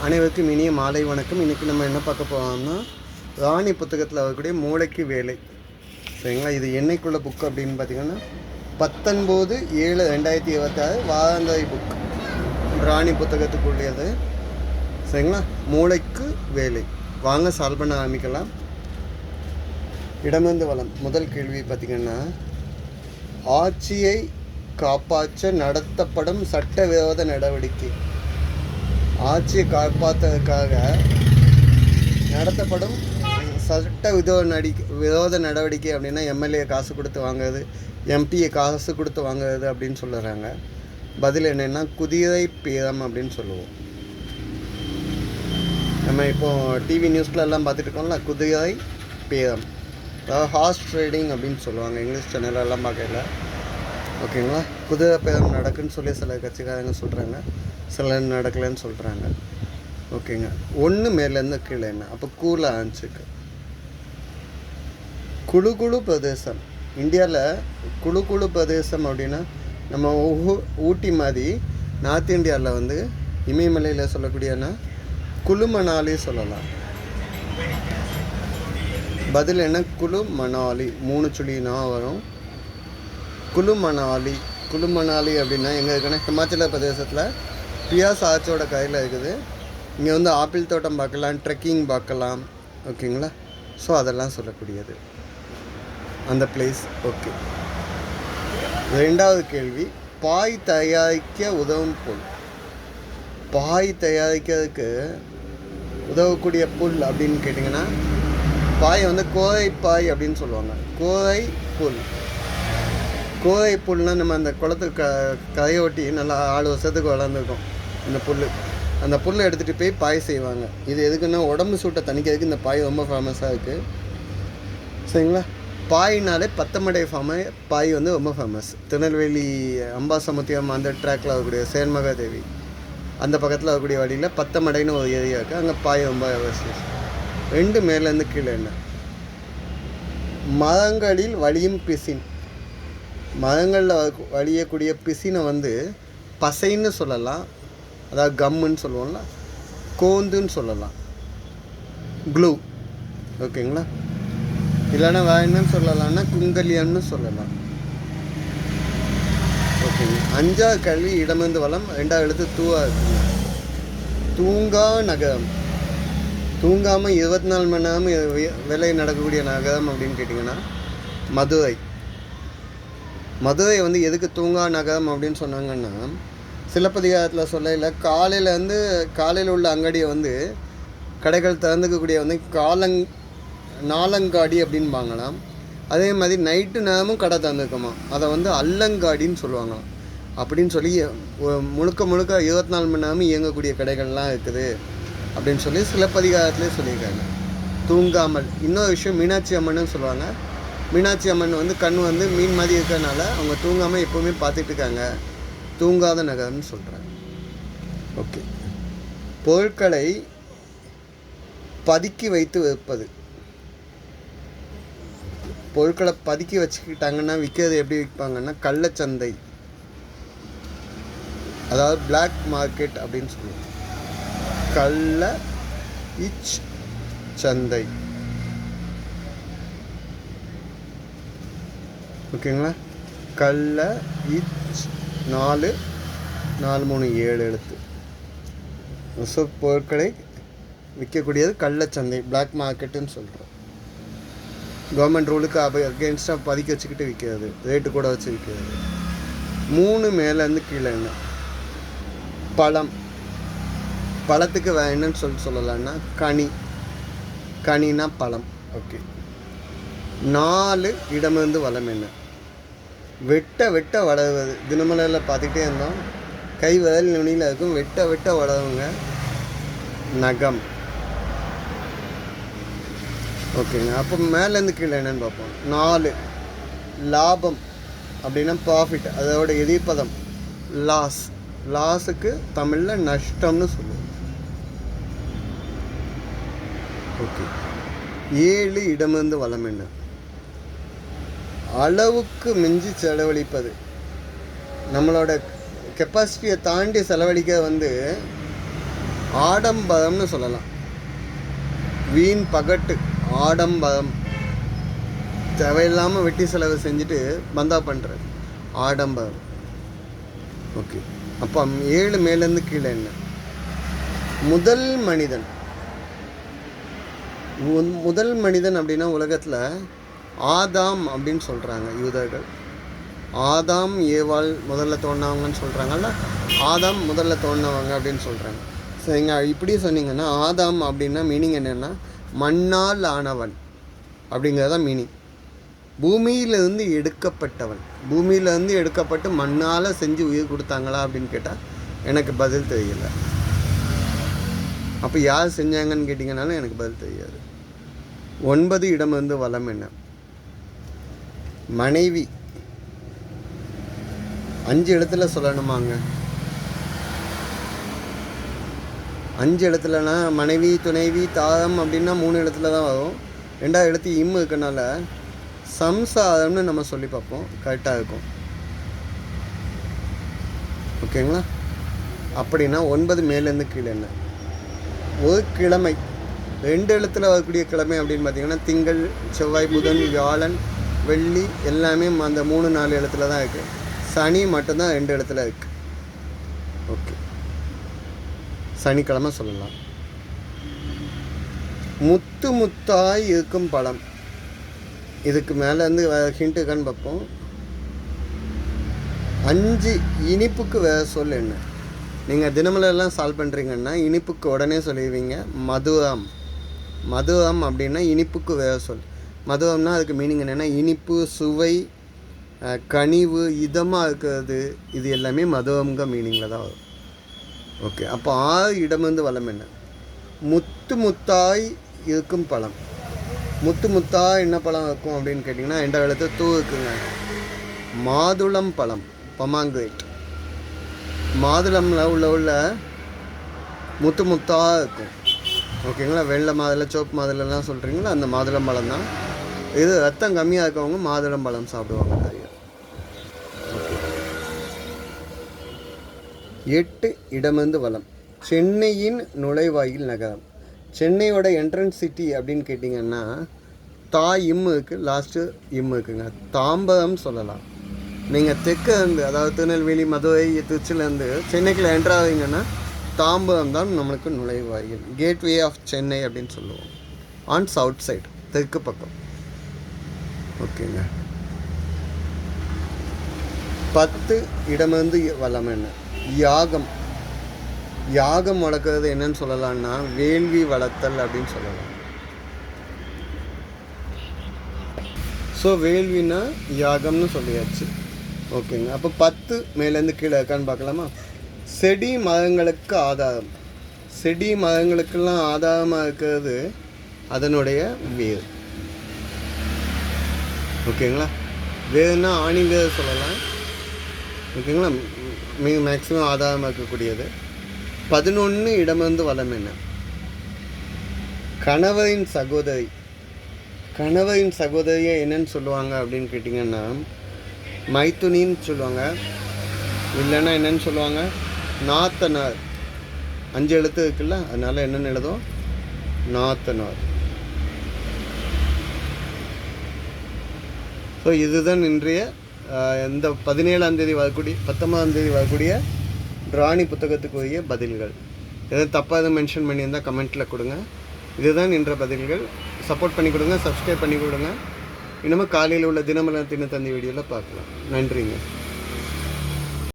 அனைவருக்கும் இனிய மாலை வணக்கம். இன்றைக்கி நம்ம என்ன பார்க்க போகிறோம்னா ராணி புத்தகத்தில் வரக்கூடிய மூளைக்கு வேலை. சரிங்களா? இது என்னைக்குள்ள புக் அப்படின்னு பார்த்தீங்கன்னா 19/7/2026 வாராந்திர புக் ராணி புத்தகத்துக்குள்ளது. சரிங்களா? மூளைக்கு வேலை. வாங்க சால்வ் பண்ண ஆரம்பிக்கலாம். இடமிருந்து வளம். முதல் கேள்வி பார்த்திங்கன்னா, ஆட்சியை காப்பாற்ற நடத்தப்படும் சட்டவிரோத நடவடிக்கை. ஆட்சியை காப்பாற்றுறதுக்காக நடத்தப்படும் சட்ட விரோத நடவடிக்கை அப்படின்னா எம்எல்ஏ காசு கொடுத்து வாங்குறது, எம்பியை காசு கொடுத்து வாங்குறது அப்படின்னு சொல்லுறாங்க. பதில் என்னென்னா குதிரை பேரம் அப்படின்னு சொல்லுவோம். நம்ம இப்போது டிவி நியூஸில் எல்லாம் பார்த்துட்டு இருக்கோம்ல, குதிரை பேரம், அதாவது ஹார்ஸ் ட்ரேடிங் அப்படின்னு சொல்லுவாங்க இங்கிலீஷ் சேனலெல்லாம் பார்க்கல. ஓகேங்களா? குதிரை பேரம் நடக்குன்னு சொல்லி சில கட்சிக்காரங்க சொல்கிறாங்க, சிலர் நடக்கலைன்னு சொல்கிறாங்க. ஓகேங்க. ஒன்று மேலேருந்து கீழே என்ன, அப்போ கூல ஆன்ஸுக்கு குழு பிரதேசம். இந்தியாவில் குழு பிரதேசம் அப்படின்னா நம்ம ஊட்டி மாதிரி நார்த் இந்தியாவில் வந்து இமயமலையில் சொல்லக்கூடியனா குழு மணாலி சொல்லலாம். பதில் என்ன? குழு மணாலி. 3 சொல்லினா வரும். குழு மணாலி. குழு மணாலி அப்படின்னா எங்கே இருக்குன்னா ஹிமாச்சல பிரதேசத்தில் பியாஸ் ஆச்சோட கையில் இருக்குது. இங்கே வந்து ஆப்பிள் தோட்டம் பார்க்கலாம், ட்ரெக்கிங் பார்க்கலாம். ஓகேங்களா? ஸோ அதெல்லாம் சொல்லக்கூடியது அந்த பிளேஸ். ஓகே. ரெண்டாவது கேள்வி, பாய் தயாரிக்க உதவும் புல். பாய் தயாரிக்கிறதுக்கு உதவக்கூடிய புல் அப்படின்னு கேட்டிங்கன்னா பாய் வந்து கோரை பாய் அப்படின்னு சொல்லுவாங்க. கோரை புல். கோரை புல்னால் நம்ம அந்த குளத்துக்கு கரையொட்டி நல்லா 6 வருஷத்துக்கு வளர்ந்துருக்கும் இந்த புல். அந்த புல்லை எடுத்துகிட்டு போய் பாய் செய்வாங்க. இது எதுக்குன்னா உடம்பு சூட்டை தணிக்கிறதுக்கு இந்த பாய் ரொம்ப ஃபேமஸாக இருக்குது. சரிங்களா? பாயினாலே பத்தமடை பாய் வந்து ரொம்ப ஃபேமஸ். திருநெல்வேலி அம்பாசமுத்தியம் அந்த ட்ராக்கில் இருக்கக்கூடிய சேன்மகாதேவி அந்த பக்கத்தில் இருக்கக்கூடிய வழியில் பத்தமடைன்னு ஒரு ஏரியா இருக்குது. அங்கே பாய் ரொம்ப அவசியம். 2 மேலேருந்து கீழே என்ன, மரங்களில் வலியும் பிசின். மரங்களில் வலியக்கூடிய பிசினை வந்து பசைன்னு சொல்லலாம், அதாவது கம்முன்னு சொல்லுவோம்ல, கோந்துன்னு சொல்லலாம், க்ளூ. ஓகேங்களா? இல்லைன்னா வேறு என்னன்னு சொல்லலாம்னா குங்கலியன்னு சொல்லலாம். ஓகேங்க. 5வது கேள்வி, இடமிருந்து வளம். 2வது எழுத்து தூவா இருக்குங்க. தூங்கா நகரம். தூங்காமல் 24 மணி நேரம் வேலை நடக்கக்கூடிய நகரம் அப்படின்னு கேட்டிங்கன்னா மதுரை. மதுரை வந்து எதுக்கு தூங்கா நகரம் அப்படின்னு சொன்னாங்கன்னா, சிலப்பதிகாரத்தில் சொல்லல காலையில் உள்ள அங்காடியை வந்து கடைகள் திறந்துக்கக்கூடிய வந்து நாலங்காடி அப்படின்பாங்களாம். அதே மாதிரி நைட்டு நேரமும் கடை திறந்துக்குமா, அதை வந்து அல்லங்காடின்னு சொல்லுவாங்களாம். அப்படின்னு சொல்லி முழுக்க 24 மணி நேரமும் இயங்கக்கூடிய கடைகள்லாம் இருக்குது அப்படின்னு சொல்லி சிலப்பதிகாரத்துலேயே சொல்லியிருக்காங்க. தூங்காமல். இன்னொரு விஷயம், மீனாட்சி அம்மன்னு சொல்லுவாங்க. மீனாட்சி அம்மன் வந்து கண் வந்து மீன் மாதிரி இருக்கிறதுனால அவங்க தூங்காமல் எப்போவுமே பார்த்துட்டு இருக்காங்க. தூங்காத நகரம்னு சொல்கிறாங்க. ஓகே. பொருட்களை பதுக்கி வைத்து விற்பது. பொருட்களை பதுக்கி வச்சுக்கிட்டாங்கன்னா விற்கிறது எப்படி விற்பாங்கன்னா கள்ளச்சந்தை, அதாவது பிளாக் மார்க்கெட் அப்படின்னு சொல்லுவோம். கள்ள சந்தை. ஓகேங்களா? கள்ள 4 4 3 7 எழுத்து. ஸோ பொருட்களை விற்கக்கூடியது கள்ளச்சந்தை, பிளாக் மார்க்கெட்டுன்னு சொல்கிறோம். கவர்மெண்ட் ரூலுக்கு அகெயின்ஸ்டாக பதுக்கி வச்சுக்கிட்டு விற்கிறது, ரேட்டு கூட வச்சு விற்கிறது. 3 மேலேருந்து கீழே என்ன, பழம். பழத்துக்கு என்னன்னு சொல்லலான்னா கனினா பழம். ஓகே. 4 இடமிருந்து வளம் என்ன, வெட்ட வளருவது. தினமலையில் பார்த்துக்கிட்டே இருந்தோம், கை விரல் நுனியில் இருக்கும், வெட்ட வளருங்க நகம். ஓகேங்க. அப்போ மேலேருந்து கீழே என்னன்னு பார்ப்போம். 4 லாபம் அப்படின்னா ப்ராஃபிட், அதோட எதிர்ப்பதம் லாஸ். லாஸுக்கு தமிழில் நஷ்டம்னு சொல்லுவோம். ஓகே. 7 இடமிருந்து வளம் என்ன, அளவுக்கு மிஞ்சி செலவழிப்பது. நம்மளோட கெப்பாசிட்டியை தாண்டி செலவழிக்க வந்து ஆடம்பரம்னு சொல்லலாம். வீண் பகட்டு, ஆடம்பரம், தேவையில்லாமல் வெட்டி செலவு செஞ்சுட்டு பந்தா பண்ணுறது ஆடம்பரம். ஓகே, அப்போ 7 மேலேருந்து கீழே என்ன? முதல் மனிதன். முதல் மனிதன் அப்படின்னா உலகத்தில் ஆதாம் அப்படின்னு சொல்கிறாங்க யூதர்கள். ஆதாம் ஏவாள் முதல்ல தோணினவங்கன்னு சொல்கிறாங்கல்ல, ஆதாம் முதல்ல தோணினவங்க அப்படின்னு சொல்கிறாங்க. சரிங்க, இப்படி சொன்னீங்கன்னா ஆதாம் அப்படின்னா மீனிங் என்னென்னா மண்ணால் ஆனவன் அப்படிங்கிறதான் மீனிங். பூமியிலிருந்து எடுக்கப்பட்டவன். பூமியிலேருந்து எடுக்கப்பட்டு மண்ணால் செஞ்சு உயிர் கொடுத்தாங்களா அப்படின்னு கேட்டால் எனக்கு பதில் தெரியல. அப்போ யார் செஞ்சாங்கன்னு கேட்டிங்கனாலும் எனக்கு பதில் தெரியாது. 9 இடமிருந்து வளம் என்ன? மனைவி. 5 இடத்துல சொல்லணுமாங்க? 5 இடத்துலனா மனைவி, துணைவி, தாரம் அப்படின்னா 3 இடத்துல தான் வரும். 2வது இடத்து இம்மு இருக்கனால சம்சாரம்னு நம்ம சொல்லி பார்ப்போம், கரெக்டாக இருக்கும். ஓகேங்களா? அப்படின்னா 9 மேலேருந்து கீழே என்ன? ஒரு கிழமை. 2 இடத்துல வரக்கூடிய கிழமை அப்படின்னு பார்த்தீங்கன்னா திங்கள், செவ்வாய், புதன், வியாழன், வெள்ளி எல்லாமே அந்த 3-4 இடத்துல தான் இருக்குது. சனி மட்டும்தான் 2 இடத்துல இருக்குது. ஓகே, சனிக்கிழமை சொல்லலாம். முத்து முத்தாய் இருக்கும் பழம். இதுக்கு மேலேருந்து ஹிண்ட் இருக்கான்னு பார்ப்போம். 5 இனிப்புக்கு வேறு சொல் என்ன? நீங்கள் தினமலெல்லாம் சால்வ் பண்ணுறீங்கன்னா இனிப்புக்கு உடனே சொல்லிடுவீங்க மதுரம். மதுரம் அப்படின்னா இனிப்புக்கு வேறு சொல். மதுரம்னா அதுக்கு மீனிங் என்னென்னா இனிப்பு, சுவை, கனிவு, இதமாக இருக்கிறது, இது எல்லாமே மதுரம்ங்க மீனிங்கில் தான் வரும். ஓகே, அப்போ 6 இடமிருந்து வளம் என்ன? முத்து முத்தாய் இருக்கும் பழம். முத்து முத்தாக என்ன பழம் இருக்கும் அப்படின்னு கேட்டிங்கன்னா 2 எழுத்து தூ இருக்குங்க. மாதுளம் பழம், பொமாங்கிரேட். மாதுளம்ல உள்ள முத்து முத்தாக இருக்கும். ஓகேங்களா? வெள்ளை மாதுளை, சோப்பு மாதுளைலாம் சொல்கிறீங்களா, அந்த மாதுளம் பழம் தான் இது. ரத்தம் கம்மியாக இருக்கவங்க மாதுளம் பழம் சாப்பிடுவாங்க நிறைய. 8 இடமிருந்து வளம். சென்னையின் நுழைவாயில் நகரம். சென்னையோட என்ட்ரன்ஸ் சிட்டி அப்படின்னு கேட்டிங்கன்னா இம்மு இருக்குது, லாஸ்ட்டு இம்மு இருக்குங்க. தாம்பரம் சொல்லலாம். நீங்கள் தெற்கிலேருந்து, அதாவது திருநெல்வேலி, மதுரை, திருச்சிலேருந்து சென்னைக்குள்ள என்ட்ரு ஆவீங்கன்னா தாம்பரம் தான் நம்மளுக்கு நுழைவாயில், கேட்வே ஆஃப் சென்னை அப்படின்னு சொல்லுவோம். ஆன் சவுத் சைடு, தெற்கு பக்கம். ஓகேங்க. 10 இடமிருந்து வளம் என்ன? யாகம். யாகம் வளர்க்குறது என்னன்னு சொல்லலாம்னா வேள்வி வளர்த்தல் அப்படின்னு சொல்லலாம். ஸோ வேள்வினா யாகம்னு சொல்லியாச்சு. ஓகேங்க. அப்போ 10 மேலேருந்து கீழே இருக்கான்னு பார்க்கலாமா? செடி மரங்களுக்கு ஆதாரம். செடி மரங்களுக்கெல்லாம் ஆதாரமாக இருக்கிறது அதனுடைய வேர். ஓகேங்களா? வேர்னா ஆணிவேர் சொல்லலாம். ஓகேங்களா? மேக்ஸிமம் ஆதாரமாக இருக்கக்கூடியது. 11 இடமிருந்து வளம் என்ன? கணவரின் சகோதரி. கணவரின் சகோதரியை என்னன்னு சொல்லுவாங்க அப்படின்னு கேட்டிங்கன்னா மைத்துனின்னு சொல்லுவாங்க. இல்லைன்னா என்னன்னு சொல்லுவாங்க? நாத்தனார். 5 எழுத்து இருக்குல்ல, அதனால் என்னென்னு எழுதும்? நாத்தனார். ஸோ இதுதான் இன்றைய இந்த 17ஆம் தேதி வரக்கூடிய 19ஆம் தேதி வரக்கூடிய ராணி புத்தகத்துக்குரிய பதில்கள். எதாவது தப்பாக எதுவும் மென்ஷன் பண்ணியிருந்தால் கமெண்ட்டில் கொடுங்க. இதுதான் இன்ற பதில்கள். சப்போர்ட் பண்ணி கொடுங்க, சப்ஸ்கிரைப் பண்ணி கொடுங்க. இன்னமும் காலையில் உள்ள தினமலர் தினத்தந்தி வீடியோவில் பார்க்கலாம். நன்றிங்க.